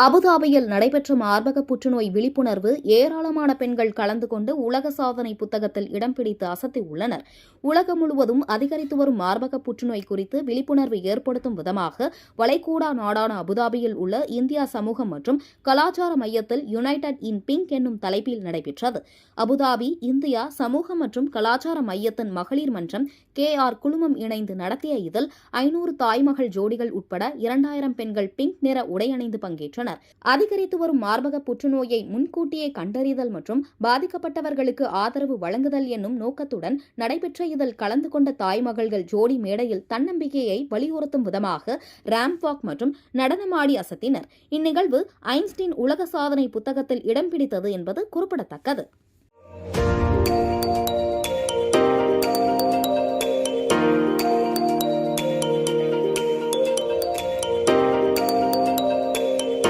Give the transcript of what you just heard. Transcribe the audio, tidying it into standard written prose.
அபுதாபியில் நடைபெற்ற மார்பக புற்றுநோய் விழிப்புணர்வு ஏராளமான பெண்கள் கலந்து கொண்டு உலக சாதனை புத்தகத்தில் இடம் பிடித்து அசத்தியுள்ளனர். உலகம் முழுவதும் அதிகரித்து வரும் மார்பக புற்றுநோய் குறித்து விழிப்புணர்வு ஏற்படுத்தும் விதமாக வளைகுடா நாடான அபுதாபியில் உள்ள இந்தியா சமூகம் மற்றும் கலாச்சார மையத்தில் யுனைடெட் இன் பிங்க் என்னும் தலைப்பில் நடைபெற்றது. அபுதாபி இந்தியா சமூகம் மற்றும் கலாச்சார மையத்தின் மகளிர் மன்றம் KR குழுமம் இணைந்து நடத்திய இதில் 500 தாய்மகள் ஜோடிகள் உட்பட 2000 பெண்கள் பிங்க் நிற உடை அணிந்து பங்கேற்றனர். அதிகரித்து வரும் மார்பக புற்றுநோயை முன்கூட்டியே கண்டறிதல் மற்றும் பாதிக்கப்பட்டவர்களுக்கு ஆதரவு வழங்குதல் என்னும் நோக்கத்துடன் நடைபெற்ற இதில் கலந்து கொண்ட தாய்மகள்கள் ஜோடி மேடையில் தன்னம்பிக்கையை வலியுறுத்தும் விதமாக ரேம்ப் வாக் மற்றும் நடனமாடி அசத்தினர். இந்நிகழ்வு ஐன்ஸ்டீன் உலக சாதனை புத்தகத்தில் இடம் பிடித்தது என்பது குறிப்பிடத்தக்கது.